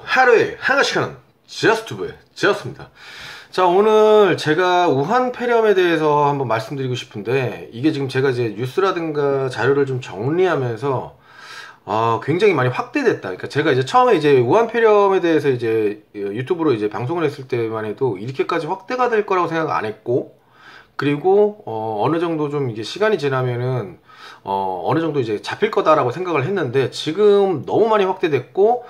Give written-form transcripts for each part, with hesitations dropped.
하루에 한 가지 하는 제어스튜브의 제어스입니다. 자, 오늘 제가 우한 폐렴에 대해서 한번 말씀드리고 싶은데, 이게 지금 제가 이제 뉴스라든가 자료를 좀 정리하면서 굉장히 많이 확대됐다. 그러니까 제가 이제 처음에 이제 우한 폐렴에 대해서 이제 유튜브로 이제 방송을 했을 때만 해도 이렇게까지 확대가 될 거라고 생각 안 했고, 그리고 어느 정도 좀 이게 시간이 지나면은 어느 정도 이제 잡힐 거다라고 생각을 했는데, 지금 너무 많이 확대됐고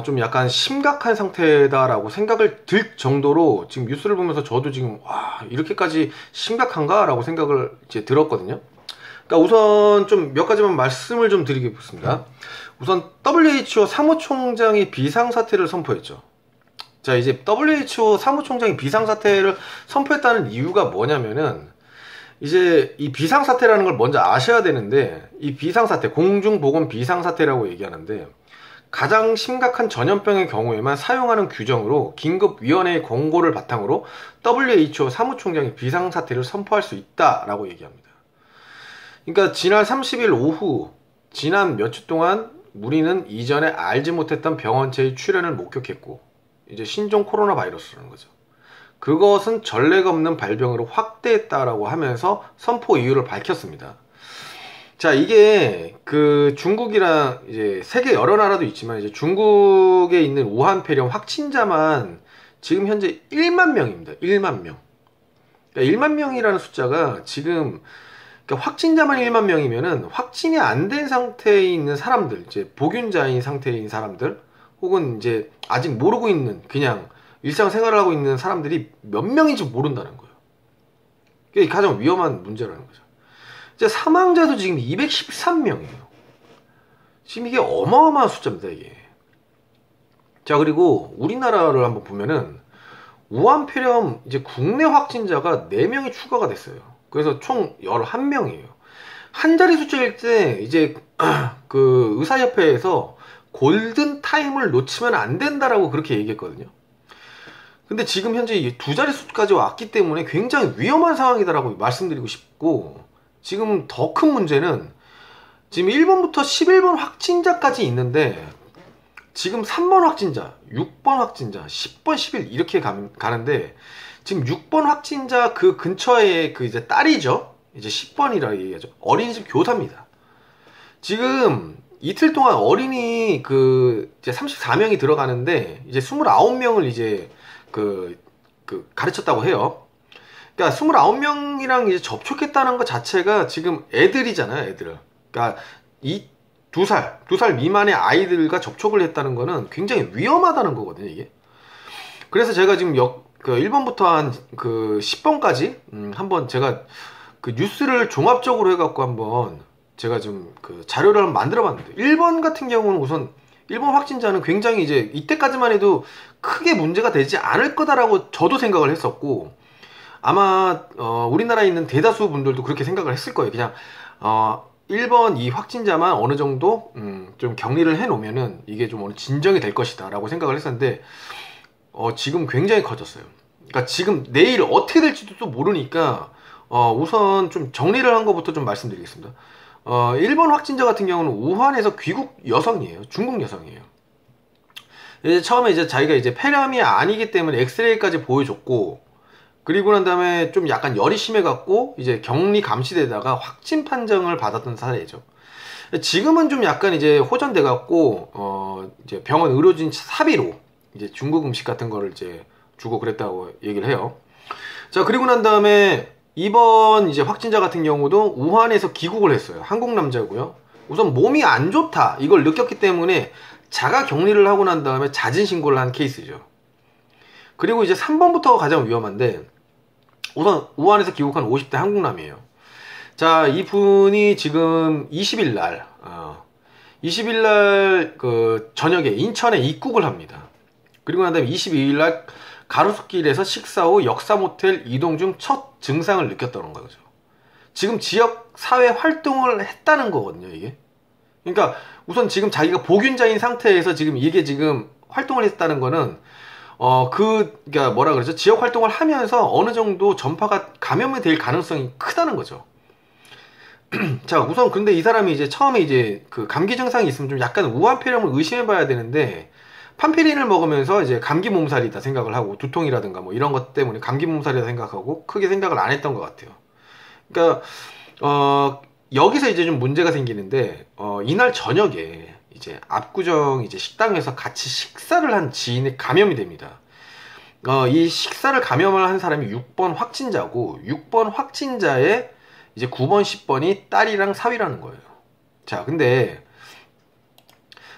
좀 약간 심각한 상태다라고 생각을 들 정도로 지금 뉴스를 보면서 저도 지금 와, 이렇게까지 심각한가? 라고 생각을 이제 들었거든요. 그러니까 우선 좀 몇 가지만 말씀을 좀 드리겠습니다. 우선 WHO 사무총장이 비상사태를 선포했죠. 자, 이제 WHO 사무총장이 비상사태를 선포했다는 이유가 뭐냐면은, 이제 이 비상사태라는 걸 먼저 아셔야 되는데, 이 비상사태, 공중보건 비상사태라고 얘기하는데, 가장 심각한 전염병의 경우에만 사용하는 규정으로 긴급위원회의 권고를 바탕으로 WHO 사무총장이 비상사태를 선포할 수 있다라고 얘기합니다. 그러니까 지난 30일 오후, 지난 몇 주 동안 우리는 이전에 알지 못했던 병원체의 출현을 목격했고, 이제 신종 코로나 바이러스라는 거죠. 그것은 전례가 없는 발병으로 확대했다라고 하면서 선포 이유를 밝혔습니다. 자, 이게 그 중국이랑 이제 세계 여러 나라도 있지만, 이제 중국에 있는 우한 폐렴 확진자만 지금 현재 1만 명입니다. 1만 명. 그러니까 1만 명이라는 숫자가 지금, 그러니까 확진자만 1만 명이면은 확진이 안 된 상태에 있는 사람들, 이제 보균자인 상태에 있는 사람들, 혹은 이제 아직 모르고 있는, 그냥 일상생활을 하고 있는 사람들이 몇 명인지 모른다는 거예요. 이게 가장 위험한 문제라는 거죠. 이제 사망자도 지금 213명이에요. 지금 이게 어마어마한 숫자입니다, 이게. 자, 그리고 우리나라를 한번 보면은 우한 폐렴 이제 국내 확진자가 4명이 추가가 됐어요. 그래서 총 11명이에요. 한 자리 숫자일 때 이제 그 의사협회에서 골든 타임을 놓치면 안 된다라고 그렇게 얘기했거든요. 근데 지금 현재 두 자리 수까지 왔기 때문에 굉장히 위험한 상황이다라고 말씀드리고 싶고, 지금 더 큰 문제는 지금 1번부터 11번 확진자까지 있는데, 지금 3번 확진자, 6번 확진자, 10번, 11 이렇게 가는데, 지금 6번 확진자 그 근처에 그 이제 딸이죠. 이제 10번이라고 얘기하죠. 어린이집 교사입니다. 지금 이틀 동안 어린이 그 이제 34명이 들어가는데, 이제 29명을 이제 그 가르쳤다고 해요. 그러니까 29명이랑 이제 접촉했다는 것 자체가 지금 애들이잖아요, 애들. 그러니까 이 2살 미만의 아이들과 접촉을 했다는 거는 굉장히 위험하다는 거거든요, 이게. 그래서 제가 지금 1번부터 한 그 10번까지 한번 제가 그 뉴스를 종합적으로 해갖고 한번 제가 좀 그 자료를 한번 만들어 봤는데, 1번 같은 경우는 우선 1번 확진자는 굉장히 이제 이때까지만 해도 크게 문제가 되지 않을 거다라고 저도 생각을 했었고, 아마 우리나라에 있는 대다수 분들도 그렇게 생각을 했을 거예요. 그냥 1번 이 확진자만 어느 정도 좀 격리를 해 놓으면은 이게 좀 어느 진정이 될 것이다 라고 생각을 했었는데, 지금 굉장히 커졌어요. 그러니까 지금 내일 어떻게 될지도 또 모르니까 우선 좀 정리를 한 것부터 좀 말씀드리겠습니다. 1번 확진자 같은 경우는 우한에서 귀국 여성이에요. 중국 여성이에요. 이제 처음에 이제 자기가 이제 폐렴이 아니기 때문에 엑스레이까지 보여줬고, 그리고 난 다음에 좀 약간 열이 심해갖고 이제 격리 감시되다가 확진 판정을 받았던 사례죠. 지금은 좀 약간 이제 호전돼갖고 이제 병원 의료진 사비로 이제 중국 음식 같은 거를 이제 주고 그랬다고 얘기를 해요. 자, 그리고 난 다음에 이번 이제 확진자 같은 경우도 우한에서 귀국을 했어요. 한국 남자고요. 우선 몸이 안 좋다 이걸 느꼈기 때문에 자가 격리를 하고 난 다음에 자진 신고를 한 케이스죠. 그리고 이제 3번부터가 가장 위험한데, 우선 우한에서 귀국한 50대 한국남이에요. 자, 이분이 지금 20일 날 그 저녁에 인천에 입국을 합니다. 그리고 난 다음에 22일 날 가로수길에서 식사 후 역사 모텔 이동 중 첫 증상을 느꼈다는 거죠. 지금 지역 사회 활동을 했다는 거거든요, 이게. 그러니까 우선 지금 자기가 보균자인 상태에서 지금 이게 지금 활동을 했다는 거는 그러니까 뭐라 그러죠? 지역 활동을 하면서 어느 정도 전파가 감염이 될 가능성이 크다는 거죠. 자, 우선 근데 이 사람이 이제 처음에 이제 그 감기 증상이 있으면 좀 약간 우한 폐렴을 의심해 봐야 되는데, 판피린을 먹으면서 이제 감기 몸살이다 생각을 하고, 두통이라든가 뭐 이런 것 때문에 감기 몸살이다 생각하고 크게 생각을 안 했던 것 같아요. 그러니까 여기서 이제 좀 문제가 생기는데, 이날 저녁에 이제 압구정 이제 식당에서 같이 식사를 한 지인이 감염이 됩니다. 이 식사를 감염을 한 사람이 6번 확진자고, 6번 확진자의 이제 9번, 10번이 딸이랑 사위라는 거예요. 자, 근데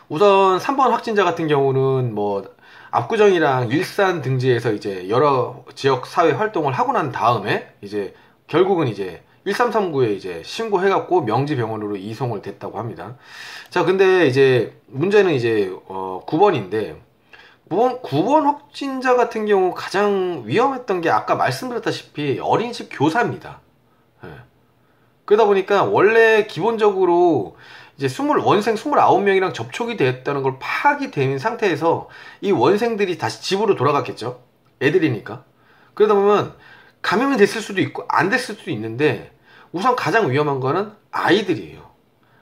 우선 3번 확진자 같은 경우는 뭐 압구정이랑 일산 등지에서 이제 여러 지역 사회 활동을 하고 난 다음에 이제 결국은 이제 1339에 이제 신고해갖고 명지병원으로 이송을 됐다고 합니다. 자, 근데 이제 문제는 이제 9번인데, 9번 확진자 같은 경우 가장 위험했던 게 아까 말씀드렸다시피 어린이집 교사입니다. 예. 그러다 보니까 원래 기본적으로 이제 원생 29명이랑 접촉이 되었다는 걸 파악이 된 상태에서 이 원생들이 다시 집으로 돌아갔겠죠. 애들이니까. 그러다 보면 감염이 됐을 수도 있고 안 됐을 수도 있는데, 우선 가장 위험한 거는 아이들이에요.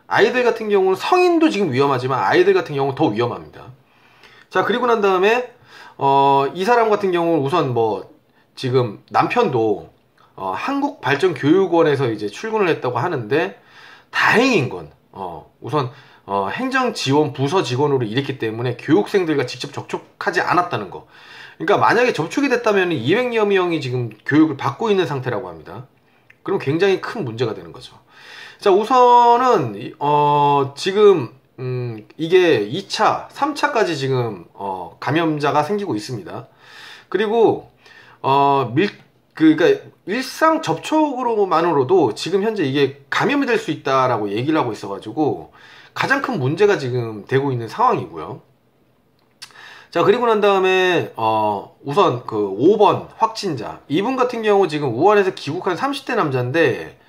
아이들 같은 경우는 성인도 지금 위험하지만 아이들 같은 경우는 더 위험합니다. 자, 그리고 난 다음에 이 사람 같은 경우는 우선 뭐 지금 남편도 한국발전교육원에서 이제 출근을 했다고 하는데, 다행인 건 우선 행정지원 부서 직원으로 일했기 때문에 교육생들과 직접 접촉하지 않았다는 거. 그러니까 만약에 접촉이 됐다면 200여 명이 지금 교육을 받고 있는 상태라고 합니다. 그럼 굉장히 큰 문제가 되는 거죠. 자, 우선은 지금 이게 2차, 3차까지 지금 감염자가 생기고 있습니다. 그리고 그러니까 일상 접촉으로만으로도 지금 현재 이게 감염이 될 수 있다라고 얘기를 하고 있어가지고 가장 큰 문제가 지금 되고 있는 상황이고요. 자, 그리고 난 다음에 우선 그 5번 확진자, 이분 같은 경우 지금 우한에서 귀국한 30대 남자인데,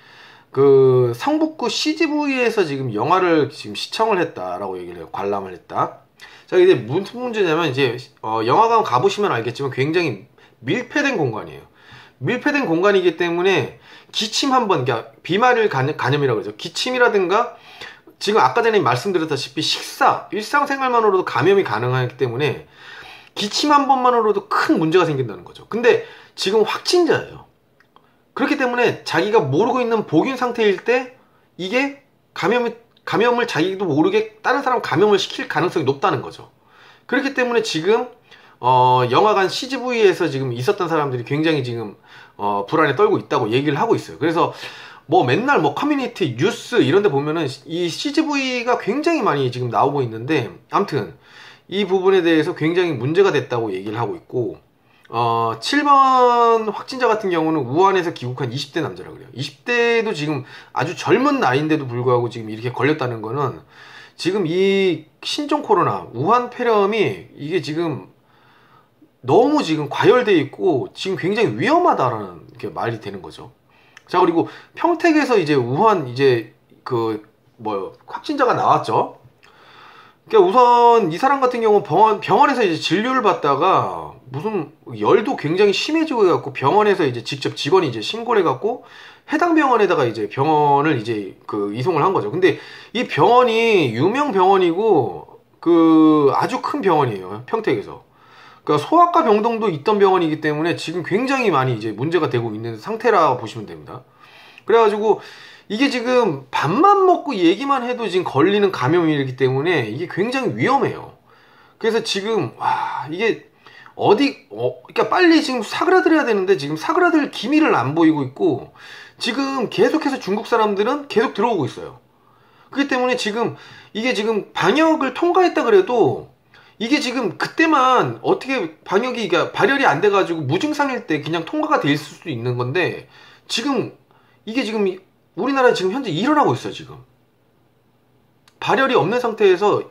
그 성북구 CGV에서 지금 영화를 지금 시청을 했다라고 얘기를 해요. 관람을 했다. 자, 이제 무슨 문제냐면, 이제 영화관 가보시면 알겠지만 굉장히 밀폐된 공간이에요. 밀폐된 공간이기 때문에 기침 한번, 그러니까 비말일 간염이라고 그러죠. 기침이라든가 지금 아까 전에 말씀드렸다시피 식사, 일상생활만으로도 감염이 가능하기 때문에 기침 한 번만으로도 큰 문제가 생긴다는 거죠. 근데 지금 확진자예요. 그렇기 때문에 자기가 모르고 있는 복인 상태일 때 이게 감염을 자기도 모르게 다른 사람 감염을 시킬 가능성이 높다는 거죠. 그렇기 때문에 지금 영화관 CGV에서 지금 있었던 사람들이 굉장히 지금 불안에 떨고 있다고 얘기를 하고 있어요. 그래서 뭐 맨날 뭐 커뮤니티 뉴스 이런 데 보면은 이 CGV가 굉장히 많이 지금 나오고 있는데, 아무튼 이 부분에 대해서 굉장히 문제가 됐다고 얘기를 하고 있고, 7번 확진자 같은 경우는 우한에서 귀국한 20대 남자라고 그래요. 20대도 지금 아주 젊은 나이인데도 불구하고 지금 이렇게 걸렸다는 거는, 지금 이 신종 코로나 우한 폐렴이 이게 지금 너무 지금 과열되어 있고 지금 굉장히 위험하다라는 게 말이 되는 거죠. 자, 그리고 평택에서 이제 우한 이제 그 뭐 확진자가 나왔죠. 그러니까 우선 이 사람 같은 경우 병원에서 이제 진료를 받다가 무슨 열도 굉장히 심해지고 해갖고 병원에서 이제 직접 직원이 이제 신고를 해갖고 해당 병원에다가 이제 병원을 이제 그 이송을 한 거죠. 근데 이 병원이 유명 병원이고 그 아주 큰 병원이에요. 평택에서. 그러니까 소아과 병동도 있던 병원이기 때문에 지금 굉장히 많이 이제 문제가 되고 있는 상태라 보시면 됩니다. 그래가지고 이게 지금 밥만 먹고 얘기만 해도 지금 걸리는 감염이기 때문에 이게 굉장히 위험해요. 그래서 지금 이게 그러니까 빨리 지금 사그라들어야 되는데 지금 사그라들 기미를 안 보이고 있고, 지금 계속해서 중국 사람들은 계속 들어오고 있어요. 그렇기 때문에 지금 이게 지금 방역을 통과했다 그래도 이게 지금 그때만 어떻게 방역이 그러니까 발열이 안 돼가지고 무증상일 때 그냥 통과가 돼 있을 수도 있는 건데, 지금 이게 지금 우리나라에 지금 현재 일어나고 있어요. 지금 발열이 없는 상태에서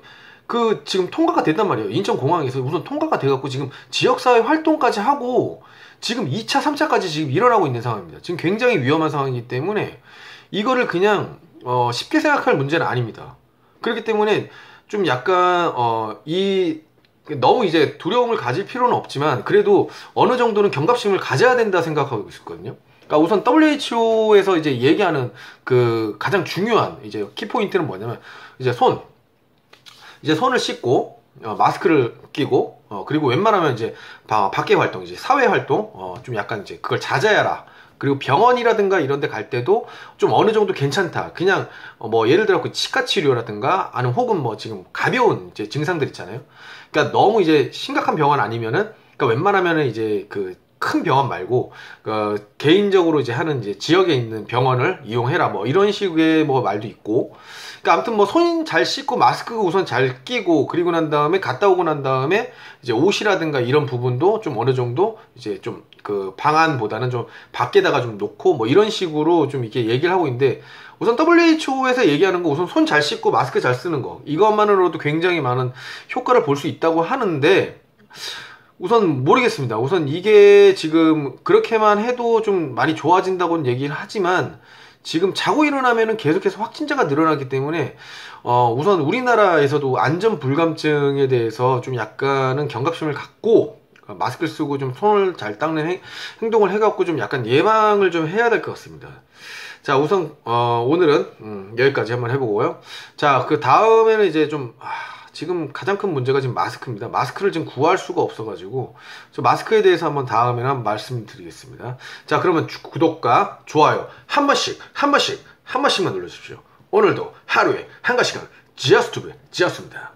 그 지금 통과가 됐단 말이에요. 인천공항에서 우선 통과가 돼갖고 지금 지역사회 활동까지 하고 지금 2차 3차까지 지금 일어나고 있는 상황입니다. 지금 굉장히 위험한 상황이기 때문에 이거를 그냥 쉽게 생각할 문제는 아닙니다. 그렇기 때문에 좀 약간 너무 이제 두려움을 가질 필요는 없지만 그래도 어느 정도는 경각심을 가져야 된다 생각하고 있었거든요. 그러니까 우선 WHO에서 이제 얘기하는 그 가장 중요한 이제 키포인트는 뭐냐면, 이제 손을 씻고 마스크를 끼고 그리고 웬만하면 이제 밖에 활동, 이제 사회 활동 좀 약간 이제 그걸 자제해라. 그리고 병원이라든가 이런 데 갈 때도 좀 어느 정도 괜찮다. 그냥 뭐 예를 들어 치과 치료라든가 아니면 혹은 뭐 지금 가벼운 이제 증상들 있잖아요. 그러니까 너무 이제 심각한 병원 아니면은 그러니까 웬만하면은 이제 그 큰 병원 말고 개인적으로 이제 하는 이제 지역에 있는 병원을 이용해라 뭐 이런 식의 뭐 말도 있고. 그러니까 아무튼 뭐 손 잘 씻고 마스크 우선 잘 끼고 그리고 난 다음에 갔다 오고 난 다음에 이제 옷이라든가 이런 부분도 좀 어느 정도 이제 좀 그 방안보다는 좀 밖에다가 좀 놓고 뭐 이런 식으로 좀 이렇게 얘기를 하고 있는데, 우선 WHO에서 얘기하는 거 우선 손 잘 씻고 마스크 잘 쓰는 거 이것만으로도 굉장히 많은 효과를 볼 수 있다고 하는데, 우선 모르겠습니다. 우선 이게 지금 그렇게만 해도 좀 많이 좋아진다고는 얘기를 하지만 지금 자고 일어나면은 계속해서 확진자가 늘어나기 때문에 우선 우리나라에서도 안전 불감증에 대해서 좀 약간은 경각심을 갖고 마스크를 쓰고 좀 손을 잘 닦는 행동을 해갖고 좀 약간 예방을 좀 해야 될 것 같습니다. 자, 우선 오늘은 여기까지 한번 해보고요. 자, 그 다음에는 이제 좀 지금 가장 큰 문제가 지금 마스크입니다. 마스크를 지금 구할 수가 없어가지고 저 마스크에 대해서 한번 다음에는 한번 말씀드리겠습니다. 자, 그러면 구독과 좋아요 한 번씩만 눌러주십시오. 오늘도 하루에 한 가지씩은 지하수튜브에 지하수입니다.